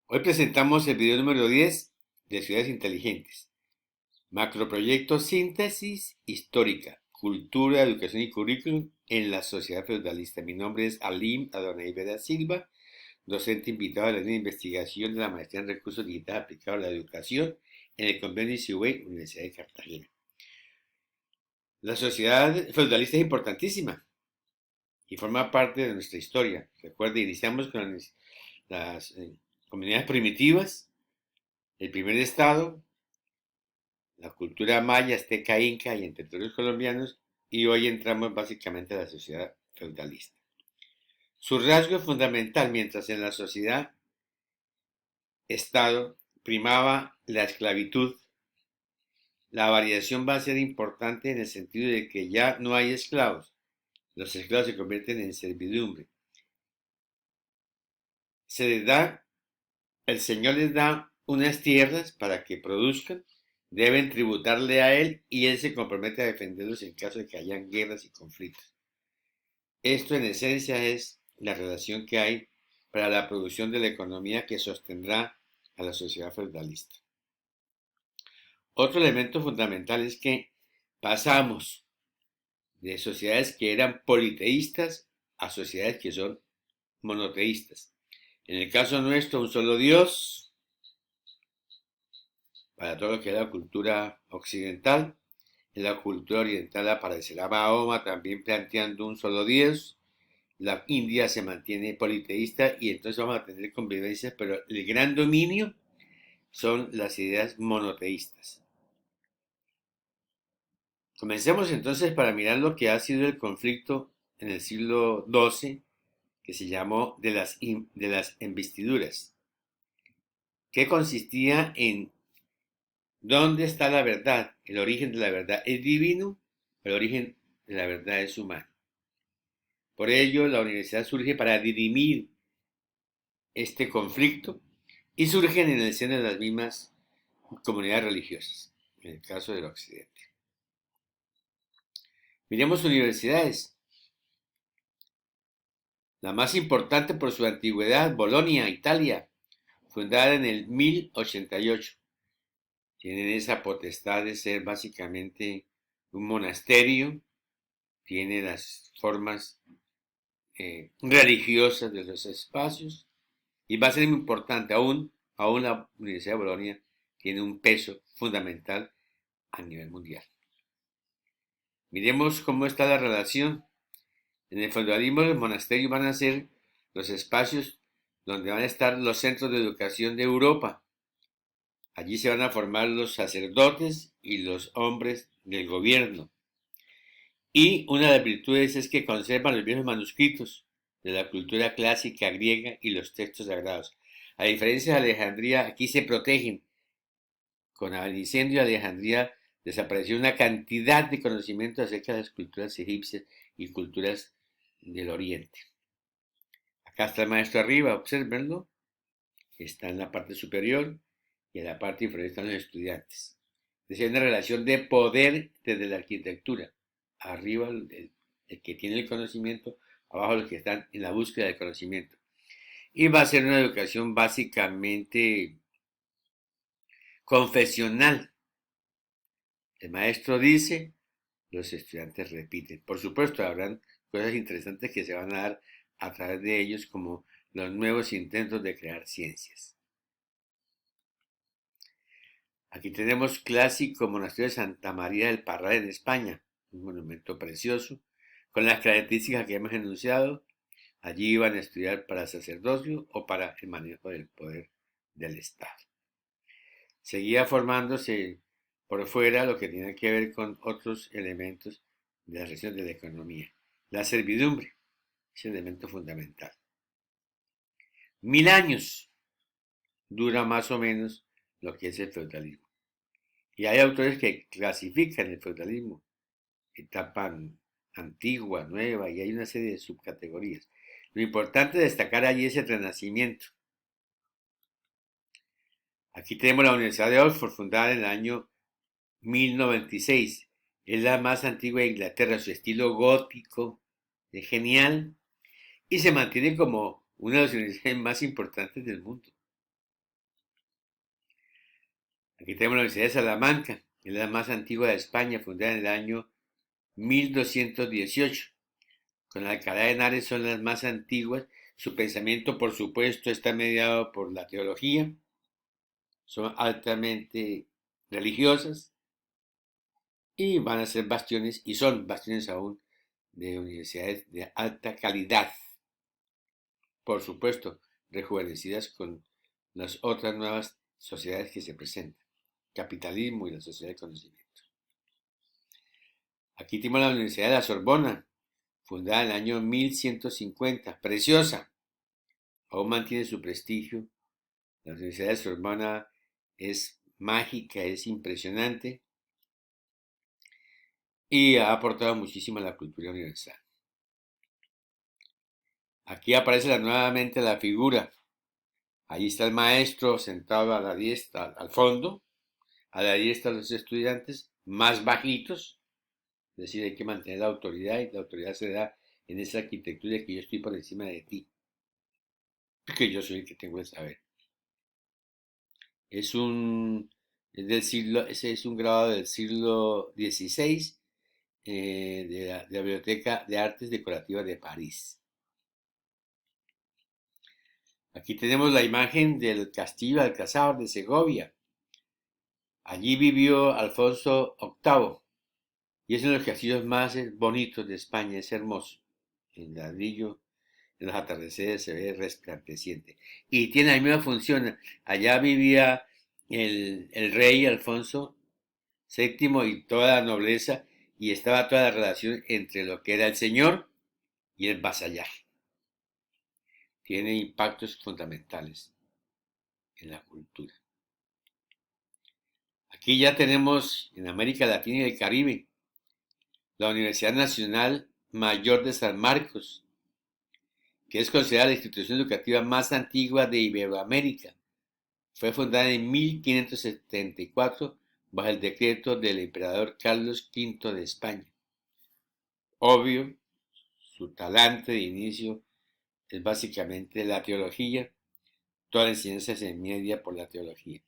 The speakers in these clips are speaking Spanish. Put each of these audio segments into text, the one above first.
Hoy presentamos el video número 10 de Ciudades Inteligentes. Macroproyecto Síntesis Histórica, Cultura, Educación y Currículum en la Sociedad Feudalista. Mi nombre es Alim Adonai Vera Silva, docente invitado a la línea de investigación de la Maestría en Recursos Digitales aplicados a la Educación en el Convenio ICUE, Universidad de Cartagena. La sociedad feudalista es importantísima y forma parte de nuestra historia. Recuerda, iniciamos con las comunidades primitivas, el primer estado, la cultura maya, azteca, inca y en territorios colombianos, y hoy entramos básicamente a la sociedad feudalista. Su rasgo fundamental, mientras en la sociedad-estado primaba la esclavitud, la variación va a ser importante en el sentido de que ya no hay esclavos, los esclavos se convierten en servidumbre. Se les da, el Señor les da unas tierras para que produzcan, deben tributarle a él y él se compromete a defenderlos en caso de que hayan guerras y conflictos. Esto en esencia es la relación que hay para la producción de la economía que sostendrá a la sociedad feudalista. Otro elemento fundamental es que pasamos de sociedades que eran politeístas a sociedades que son monoteístas. En el caso nuestro, un solo Dios para todo lo que es la cultura occidental. En la cultura oriental aparecerá Mahoma también planteando un solo Dios. La India se mantiene politeísta y entonces vamos a tener convivencias, pero el gran dominio son las ideas monoteístas. Comencemos entonces para mirar lo que ha sido el conflicto en el siglo XII, que se llamó de las investiduras, que consistía en dónde está la verdad. El origen de la verdad es divino, el origen de la verdad es humano. Por ello, la universidad surge para dirimir este conflicto y surgen en el seno de las mismas comunidades religiosas, en el caso del occidente. Miremos universidades. La más importante por su antigüedad, Bolonia, Italia, fundada en el 1088. Tienen esa potestad de ser básicamente un monasterio, tiene las formas religiosas de los espacios y va a ser muy importante, aún la Universidad de Bolonia tiene un peso fundamental a nivel mundial. Miremos cómo está la relación. En el feudalismo los monasterios van a ser los espacios donde van a estar los centros de educación de Europa. Allí se van a formar los sacerdotes y los hombres del gobierno. Y una de las virtudes es que conservan los viejos manuscritos de la cultura clásica griega y los textos sagrados. A diferencia de Alejandría, aquí se protegen. Con el incendio de Alejandría desapareció una cantidad de conocimiento acerca de las culturas egipcias y culturas del oriente. Acá está el maestro arriba, obsérvenlo. Está en la parte superior y en la parte inferior están los estudiantes. Es una relación de poder desde la arquitectura. Arriba el que tiene el conocimiento, abajo los que están en la búsqueda del conocimiento. Y va a ser una educación básicamente confesional. El maestro dice, los estudiantes repiten. Por supuesto, habrán cosas interesantes que se van a dar a través de ellos, como los nuevos intentos de crear ciencias. Aquí tenemos clásico monasterio de Santa María del Parral en España, un monumento precioso, con las características que hemos enunciado. Allí iban a estudiar para sacerdocio o para el manejo del poder del Estado. Seguía formándose por fuera lo que tiene que ver con otros elementos de la relación de la economía. La servidumbre es el elemento fundamental. 1000 años dura más o menos lo que es el feudalismo. Y hay autores que clasifican el feudalismo, etapa antigua, nueva, y hay una serie de subcategorías. Lo importante destacar allí es el Renacimiento. Aquí tenemos la Universidad de Oxford, fundada en el año 1096. Es la más antigua de Inglaterra, su estilo gótico es genial y se mantiene como una de las universidades más importantes del mundo. Aquí tenemos la Universidad de Salamanca, que es la más antigua de España, fundada en el año 1218. Con Alcalá de Henares son las más antiguas. Su pensamiento, por supuesto, está mediado por la teología. Son altamente religiosas y van a ser bastiones, y son bastiones aún, de universidades de alta calidad. Por supuesto, rejuvenecidas con las otras nuevas sociedades que se presentan. Capitalismo y la sociedad de conocimiento. Aquí tenemos la Universidad de la Sorbona, fundada en el año 1150, preciosa, aún mantiene su prestigio. La Universidad de la Sorbona es mágica, es impresionante y ha aportado muchísimo a la cultura universal. Aquí aparece nuevamente la figura. Ahí está el maestro sentado a la diestra, al fondo, a la diestra los estudiantes más bajitos, es decir, hay que mantener la autoridad y la autoridad se da en esa arquitectura de que yo estoy por encima de ti, porque yo soy el que tengo el saber. Es un, ese es un grabado del siglo XVI de la Biblioteca de Artes Decorativas de París. Aquí tenemos la imagen del castillo de Alcázar de Segovia. Allí vivió Alfonso VIII y es uno de los castillos más bonitos de España, es hermoso. En ladrillo, en los atardeceres se ve resplandeciente. Y tiene la misma función. Allá vivía el rey Alfonso VII y toda la nobleza y estaba toda la relación entre lo que era el señor y el vasallaje. Tiene impactos fundamentales en la cultura. Aquí ya tenemos en América Latina y el Caribe la Universidad Nacional Mayor de San Marcos, que es considerada la institución educativa más antigua de Iberoamérica. Fue fundada en 1574 bajo el decreto del emperador Carlos V de España. Obvio, su talante de inicio es básicamente la teología. Toda la enseñanza se media por la teología.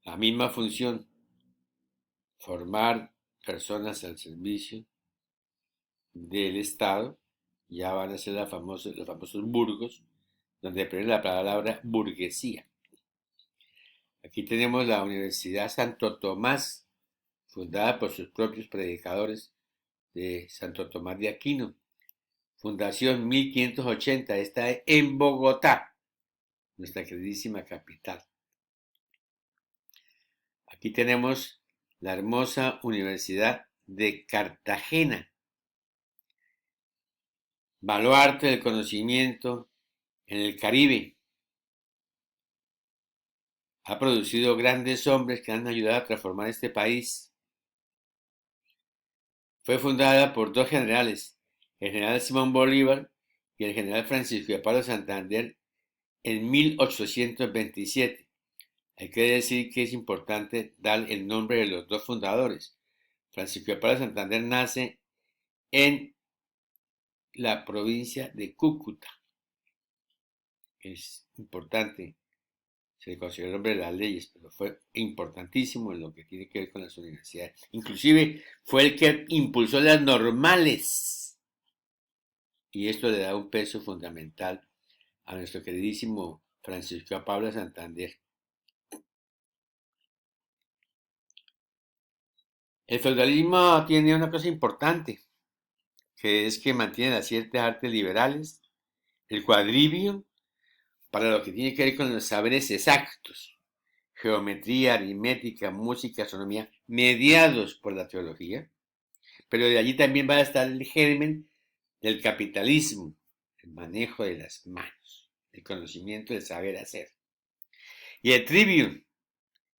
La misma función, formar personas al servicio del Estado, ya van a ser los famosos burgos, donde aprende la palabra burguesía. Aquí tenemos la Universidad Santo Tomás, fundada por sus propios predicadores de Santo Tomás de Aquino. Fundación 1580, está en Bogotá, nuestra queridísima capital. Aquí tenemos la hermosa Universidad de Cartagena, baluarte del conocimiento en el Caribe. Ha producido grandes hombres que han ayudado a transformar este país. Fue fundada por dos generales, el general Simón Bolívar y el general Francisco de Pablo Santander en 1827. Hay que decir que es importante dar el nombre de los dos fundadores. Francisco de Pablo Santander nace en la provincia de Cúcuta. Es importante, se le considera el hombre de las leyes, pero fue importantísimo en lo que tiene que ver con las universidades. Inclusive fue el que impulsó las normales. Y esto le da un peso fundamental a nuestro queridísimo Francisco Pablo Santander. El feudalismo tiene una cosa importante, que es que mantiene las ciertas artes liberales, el cuadribio, para lo que tiene que ver con los saberes exactos, geometría, aritmética, música, astronomía, mediados por la teología, pero de allí también va a estar el germen del capitalismo, el manejo de las manos, el conocimiento del saber hacer. Y el trivium,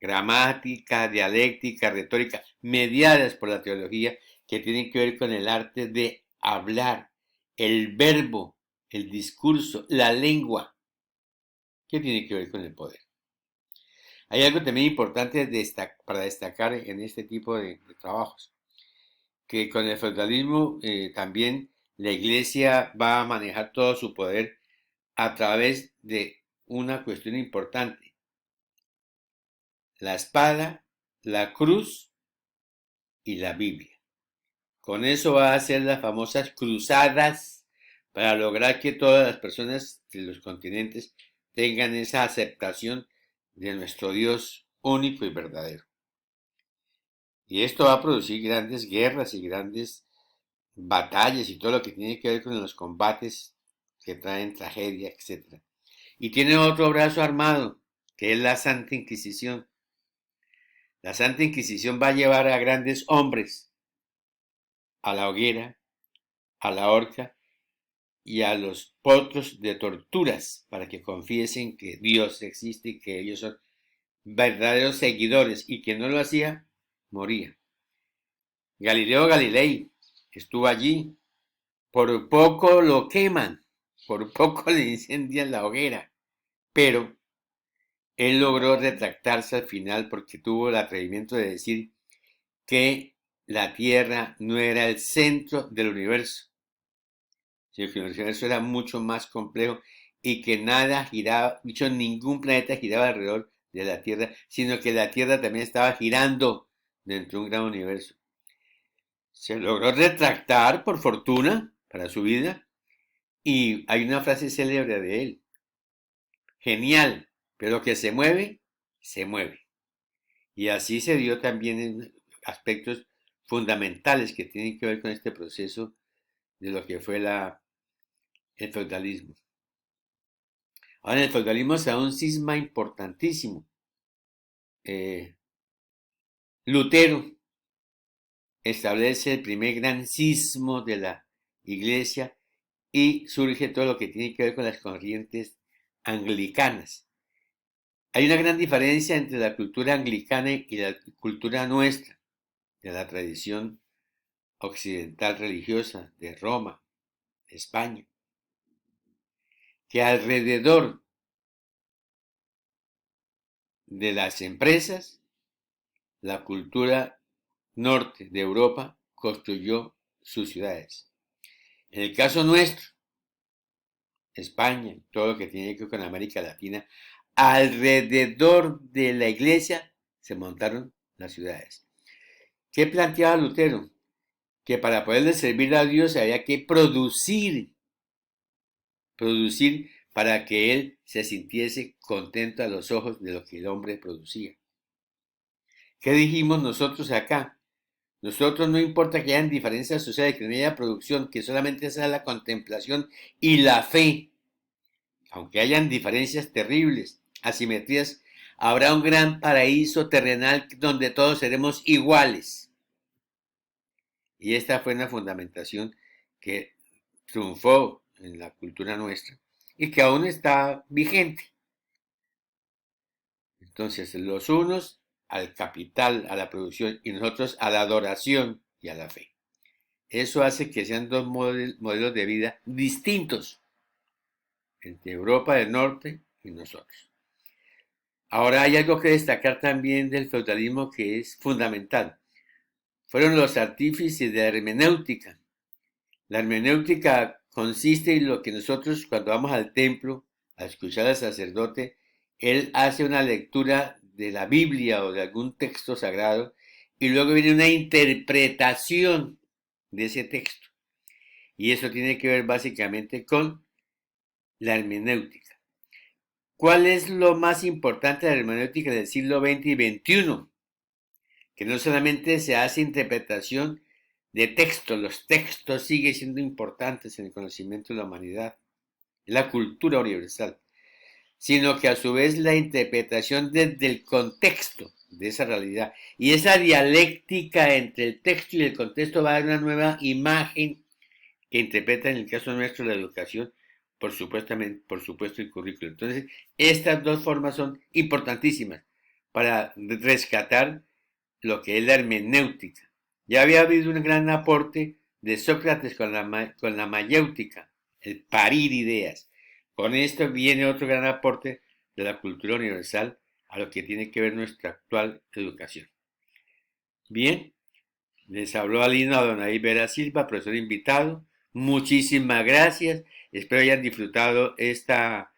gramática, dialéctica, retórica, mediadas por la teología, que tienen que ver con el arte de hablar, el verbo, el discurso, la lengua, que tiene que ver con el poder. Hay algo también importante para destacar en este tipo de trabajos, que con el feudalismo también la iglesia va a manejar todo su poder a través de una cuestión importante, la espada, la cruz y la Biblia. Con eso va a hacer las famosas cruzadas para lograr que todas las personas de los continentes tengan esa aceptación de nuestro Dios único y verdadero. Y esto va a producir grandes guerras y grandes batallas y todo lo que tiene que ver con los combates que traen tragedia, etc. Y tiene otro brazo armado, que es la Santa Inquisición. La Santa Inquisición va a llevar a grandes hombres a la hoguera, a la horca y a los potros de torturas para que confiesen que Dios existe y que ellos son verdaderos seguidores, y quien no lo hacía, moría. Galileo Galilei estuvo allí, por poco lo queman, por poco le incendian la hoguera, pero él logró retractarse al final porque tuvo el atrevimiento de decir que la Tierra no era el centro del universo, sino que el universo era mucho más complejo y que nada giraba, dicho, ningún planeta giraba alrededor de la Tierra, sino que la Tierra también estaba girando dentro de un gran universo. Se logró retractar, por fortuna, para su vida, y hay una frase célebre de él: genial, pero que se mueve, se mueve. Y así se dio también en aspectos fundamentales que tienen que ver con este proceso de lo que fue el feudalismo. Ahora, en el feudalismo se da un cisma importantísimo. Lutero establece el primer gran cismo de la iglesia y surge todo lo que tiene que ver con las corrientes anglicanas. Hay una gran diferencia entre la cultura anglicana y la cultura nuestra, de la tradición occidental religiosa de Roma, de España, que alrededor de las empresas, la cultura norte de Europa construyó sus ciudades. En el caso nuestro, España, todo lo que tiene que ver con América Latina, alrededor de la iglesia se montaron las ciudades. ¿Qué planteaba Lutero? Que para poderle servir a Dios había que producir para que él se sintiese contento a los ojos de lo que el hombre producía. ¿Qué dijimos nosotros acá? Nosotros no importa que hayan diferencias sociales, que no haya producción, que solamente sea la contemplación y la fe. Aunque hayan diferencias terribles, asimetrías, habrá un gran paraíso terrenal donde todos seremos iguales. Y esta fue una fundamentación que triunfó en la cultura nuestra y que aún está vigente. Entonces, los unos al capital, a la producción, y nosotros a la adoración y a la fe. Eso hace que sean dos modelos de vida distintos entre Europa del Norte y nosotros. Ahora hay algo que destacar también del feudalismo que es fundamental. Fueron los artífices de la hermenéutica. La hermenéutica consiste en lo que nosotros, cuando vamos al templo a escuchar al sacerdote, él hace una lectura de la Biblia o de algún texto sagrado y luego viene una interpretación de ese texto. Y eso tiene que ver básicamente con la hermenéutica. ¿Cuál es lo más importante de la hermenéutica del siglo XX y XXI? Que no solamente se hace interpretación de textos, los textos siguen siendo importantes en el conocimiento de la humanidad, en la cultura universal, sino que a su vez la interpretación desde el contexto de esa realidad. Y esa dialéctica entre el texto y el contexto va a dar una nueva imagen que interpreta, en el caso nuestro, la educación, por supuesto el currículo. Entonces, estas dos formas son importantísimas para rescatar lo que es la hermenéutica. Ya había habido un gran aporte de Sócrates con la mayéutica, el parir ideas. Con esto viene otro gran aporte de la cultura universal a lo que tiene que ver nuestra actual educación. Bien, les habló Alina Donaí Vera Silva, profesor invitado. Muchísimas gracias. Espero hayan disfrutado esta